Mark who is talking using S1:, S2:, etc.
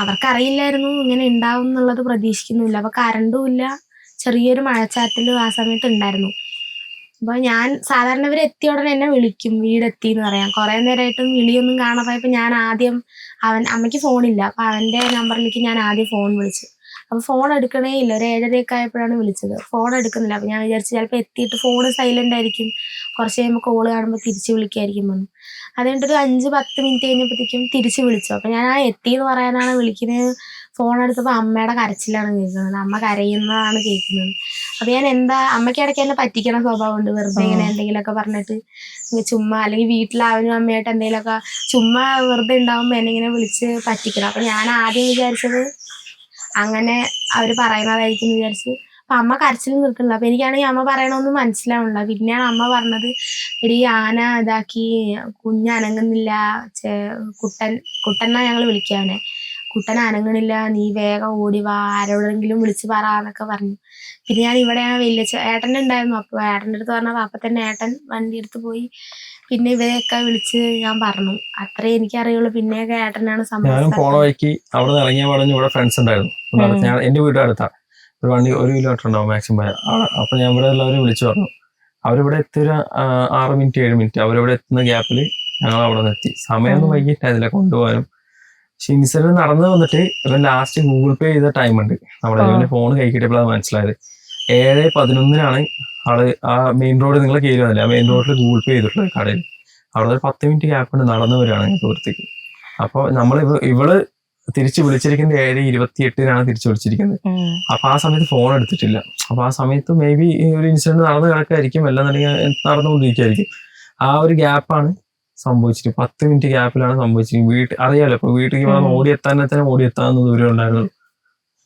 S1: അവർക്കറിയില്ലായിരുന്നു ഇങ്ങനെ ഉണ്ടാവും എന്നുള്ളത് പ്രതീക്ഷിക്കുന്നുമില്ല. അപ്പൊ കറണ്ടും ഇല്ല. ചെറിയൊരു മഴച്ചാറ്റലും ആ സമയത്ത് ഉണ്ടായിരുന്നു. അപ്പൊ ഞാൻ സാധാരണ ഇവര് എത്തിയ ഉടനെ എന്നെ വിളിക്കും വീടെത്തിന്ന് പറയാൻ. കുറെ നേരമായിട്ടും വിളിയൊന്നും കാണാതായപ്പോ ഞാൻ ആദ്യം അമ്മയ്ക്ക് ഫോണില്ല. അപ്പൊ അവന്റെ നമ്പറിലേക്ക് ഞാൻ ആദ്യം ഫോൺ വിളിച്ചു. അപ്പൊ ഫോൺ എടുക്കണേ ഇല്ല. ഒരു 7:30 ആയപ്പോഴാണ് വിളിച്ചത്. ഫോൺ എടുക്കുന്നില്ല. അപ്പൊ ഞാൻ വിചാരിച്ചു ചിലപ്പോ എത്തിയിട്ട് ഫോണ് സൈലന്റ് ആയിരിക്കും. കുറച്ച് കഴിയുമ്പോൾ കോള് കാണുമ്പോൾ തിരിച്ച് വിളിക്കായിരിക്കും എന്ന്. അത് കഴിഞ്ഞിട്ട് ഒരു 5-10 മിനിറ്റ് കഴിഞ്ഞപ്പോഴത്തേക്കും തിരിച്ച് വിളിച്ചു. അപ്പൊ ഞാൻ എത്തിന്ന് പറയാനാണ് വിളിക്കുന്നത്. ഫോൺ എടുത്തപ്പോൾ അമ്മയുടെ കരച്ചിലാണ് കേൾക്കുന്നത്. അമ്മ കരയുന്നതാണ് കേൾക്കുന്നത്. അപ്പൊ ഞാൻ എന്താ അമ്മയ്ക്ക് ഇടയ്ക്ക് എന്നെ പറ്റിക്കണ സ്വഭാവമുണ്ട്. വെറുതെ ഇങ്ങനെ എന്തെങ്കിലുമൊക്കെ പറഞ്ഞിട്ട് ചുമ്മാ, അല്ലെങ്കിൽ വീട്ടിൽ അവനും അമ്മയായിട്ട് എന്തെങ്കിലുമൊക്കെ ചുമ്മാ വെറുതെ ഉണ്ടാവുമ്പോ എന്നെ ഇങ്ങനെ വിളിച്ച് പറ്റിക്കണം. അപ്പൊ ഞാൻ ആദ്യം വിചാരിച്ചത് അങ്ങനെ അവര് പറയുന്നതായിരിക്കും വിചാരിച്ച്. അപ്പൊ അമ്മ കരച്ചിൽ നിർത്തുന്നില്ല. അപ്പൊ എനിക്കാണെങ്കിൽ അമ്മ പറയണൊന്നും മനസ്സിലാവണില്ല. പിന്നെയാണ് അമ്മ പറഞ്ഞത്, എടീ ആന ഇതാക്കി, കുഞ്ഞ് അനങ്ങുന്നില്ല, കുട്ടൻ കുട്ടനാ ഞങ്ങൾ വിളിക്കുക അവനെ, കുട്ടൻ അനങ്ങണില്ല, നീ വേഗം ഓടി വാ, ആരോടെങ്കിലും വിളിച്ച് പറ എന്നൊക്കെ പറഞ്ഞു. പിന്നെ ഞാൻ ഇവിടെയാണ് ഏട്ടൻ ഉണ്ടായിരുന്നു. അപ്പൊ ഏട്ടൻ്റെ അടുത്ത് പറഞ്ഞപ്പോ അപ്പൊ തന്നെ ഏട്ടൻ വണ്ടി എടുത്ത് പോയി. പിന്നെ ഇവരെയൊക്കെ വിളിച്ച് ഞാൻ പറഞ്ഞു. അത്രേ എനിക്കറിയുള്ളൂ. പിന്നെയൊക്കെ ഏട്ടനാണ്
S2: ഞാനും പോണ
S1: സമ്മതിച്ചത്.
S2: വഴിക്ക് അവിടെ നിന്ന് ഇറങ്ങിയ പാടഞ്ഞ് ഇവിടെ ഫ്രണ്ട്സ് ഉണ്ടായിരുന്നു. ഞാൻ എന്റെ വീട് അടുത്താ, ഒരു 1 കിലോമീറ്റർ ഉണ്ടാവും മാക്സിമം പോയാൽ. അപ്പൊ ഞാൻ ഇവിടെ ഉള്ളവരെ വിളിച്ചു പറഞ്ഞു. അവരിവിടെ എത്തിയൊരു 6 മിനിറ്റ് 7 മിനിറ്റ് അവരിവിടെ എത്തുന്ന ഗ്യാപ്പിൽ ഞങ്ങൾ അവിടെ നിന്ന് എത്തി. സമയമൊന്നും വൈകിട്ടായിരുന്നില്ല കൊണ്ടുപോകാനും. പക്ഷെ ഇൻസിഡന്റ് നടന്നു വന്നിട്ട് ഇവൻ ലാസ്റ്റ് ഗൂഗിൾ പേ ചെയ്ത ടൈം ഉണ്ട്. നമ്മുടെ ഇവന്റെ ഫോൺ കൈ കിട്ടിയപ്പോഴാണ് മനസ്സിലായത്. 7:11 ആള് ആ മെയിൻ റോഡ് നിങ്ങൾ കയറി വന്നില്ല, ആ മെയിൻ റോഡിൽ ഗൂഗിൾ പേ ചെയ്തിട്ടുള്ളത് കടയിൽ. അവിടെ ഒരു 10 മിനിറ്റ് ഗ്യാപ്പ് കൊണ്ട് നടന്നു വരികയാണ് സുഹൃത്തേക്ക്. അപ്പൊ ഇവള് തിരിച്ചു വിളിച്ചിരിക്കുന്നത് 7:28 തിരിച്ചു വിളിച്ചിരിക്കുന്നത്. അപ്പൊ ആ സമയത്ത് ഫോൺ എടുത്തിട്ടില്ല. അപ്പൊ ആ സമയത്ത് മേ ബി ഒരു ഇൻസിഡന്റ് നടന്നു കിടക്കായിരിക്കും, അല്ലാന്നുണ്ടെങ്കിൽ നടന്നുകൊണ്ടിരിക്കുകയായിരിക്കും. ആ ഒരു ഗ്യാപ്പാണ് സംഭവിച്ചിട്ട് 10 മിനിറ്റ് ഗ്യാപ്പിലാണ് സംഭവിച്ചിരിക്കുന്നത്. അറിയാലോ, ഇപ്പൊ വീട്ടിൽ ഓടിയെത്താൻ ഓടിയെത്താവുന്ന ദൂരം ഉണ്ടായിരുന്നുള്ളൂ.